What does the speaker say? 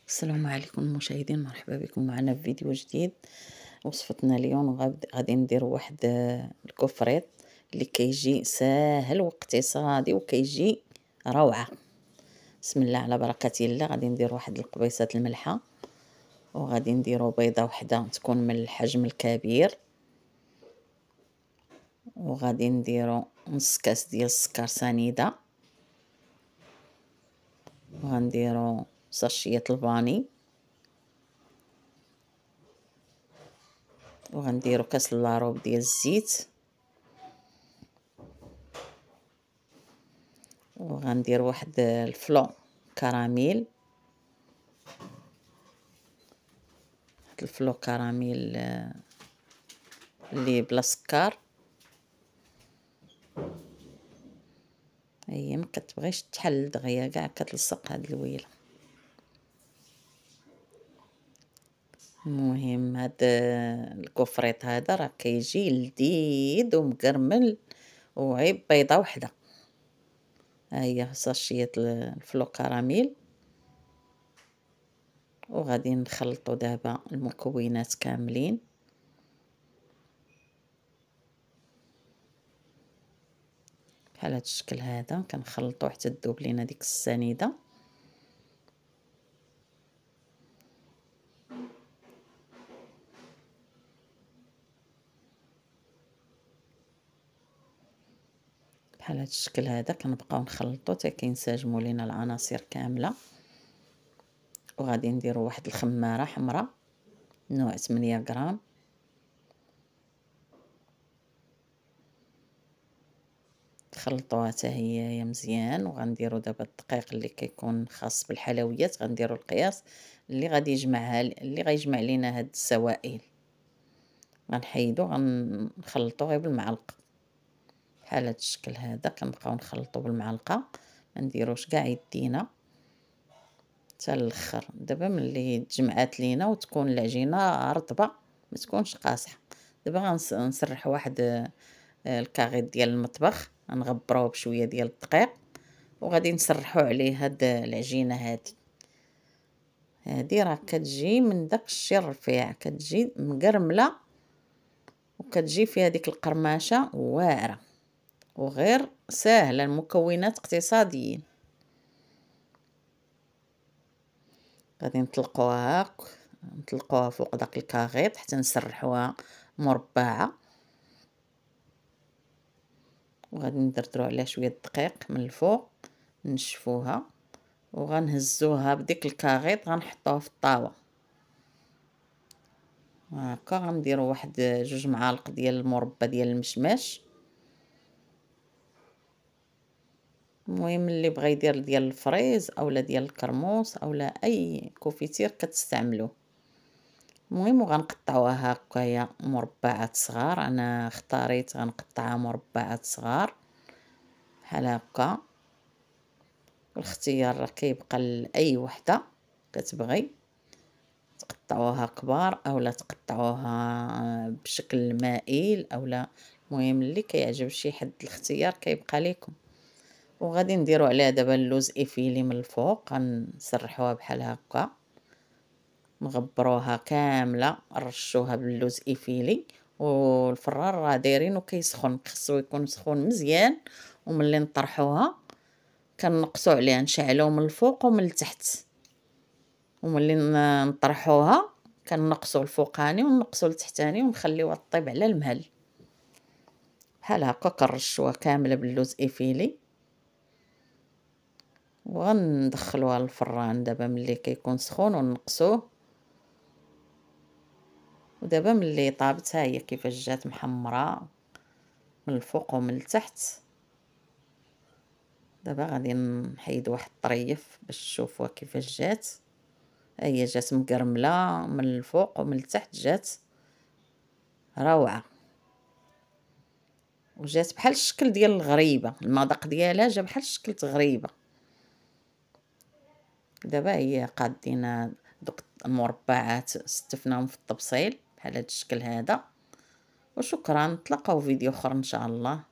السلام عليكم المشاهدين، مرحبا بكم معنا في فيديو جديد. وصفتنا اليوم غادي نديرو واحد الكوفريط اللي كيجي ساهل واقتصادي وكيجي روعة. بسم الله على بركة الله. غادي ندير واحد القبيصات الملحة، وغادي نديرو بيضة وحدة تكون من الحجم الكبير، وغادي نديرو نص كاس ديال السكر سنيدة، وغنديرو ساشية الفاني، وغنديرو كاس لاروب ديال الزيت، وغندير واحد الفلو كراميل، واحد الفلو كراميل اللي بلا سكر. هي ما كتبغيش تحل دغيا كاع كتلصق هاد الويله. المهم هاد الكفريط هذا راه كيجي لذيذ ومقرمل وعيب بيضه وحده. ها هي ساشيه الفلو كراميل، وغادي نخلطوا دابا المكونات كاملين بحال هاد الشكل هذا. كنخلطوا حتى تذوب لينا ديك السنيده. بحال هاد الشكل هذا كنبقاو نخلطوا حتى كينسجموا لينا العناصر كامله. وغادي نديروا واحد الخماره حمراء نوع 8 غرام، خلطوها حتى هي مزيان. وغنديروا دابا الدقيق اللي كيكون خاص بالحلويات، غنديروا القياس اللي غادي يجمعها اللي غيجمع لينا هاد السوائل. غنحيدو غنخلطو غير بالمعلقه بحال هاد الشكل هذا. كنبقاو نخلطو بالمعلقه، ما نديروش كاع يدينا حتى الاخر. دابا ملي تجمعات لينا وتكون العجينه رطبه ما تكونش قاصحه، دابا غنسرح واحد الكاغيط ديال المطبخ، غنغبروه بشويه ديال الدقيق، وغادي نسرحو عليه هاد العجينه هادي راه كتجي من داك الشي الرفيع، كتجي مقرمله وكتجي فيها ديك القرماشه واعره وغير ساهله، المكونات اقتصاديين. غادي نطلقوها فوق داك الكاغيط حتى نسرحوها مربعه، وغادي ندردرو عليها شويه الدقيق من الفوق، نشفوها وغنهزوها بديك الكاغيط غنحطوها في الطاوه هكا. غنديروا واحد 2 معالق ديال المربى ديال المشماش. المهم اللي بغى يدير ديال الفريز اولا ديال الكرموس اولا اي كوفيتير كتستعملوه. المهم وغنقطعوها هكايا مربعات صغار، انا اختاريت غنقطعها مربعات صغار بحال هكا. الاختيار راه كيبقى لاي وحده كتبغي، تقطعوها كبار اولا تقطعوها بشكل مائل اولا، المهم اللي كيعجب شي حد الاختيار كيبقى لكم. وغادي نديرو عليها دابا اللوز ايفيلي من الفوق، غنسرحوها بحال هكا، نغبروها كامله، نرشوها باللوز ايفيلي. والفران راه دايرينو كيسخن، خصو يكون سخون مزيان. وملي نطرحوها كنقصوا عليها، نشعلوه من الفوق ومن التحت. وملي نطرحوها كنقصوا الفوقاني ونقصوا التحتاني ونخليوها طيب على المهل بحال هكا. كنرشوها كامله باللوز ايفيلي وغندخلوها للفران دابا ملي كيكون سخون ونقصوه. ودابا ملي طابت ها هي كيفاش جات محمره من الفوق ومن التحت. دابا غادي نحيد واحد الطريف باش تشوفوها كيفاش جات. ها هي جات مقرمله من الفوق ومن التحت، جات روعه وجات بحال الشكل ديال الغريبه، المذاق ديالها جا بحال شكل غريبه. دابا هي قادينا دوك المربعات استفناهم في الطبسيل بحال هذا الشكل هذا. وشكرا، نتلاقاو في فيديو اخر ان شاء الله.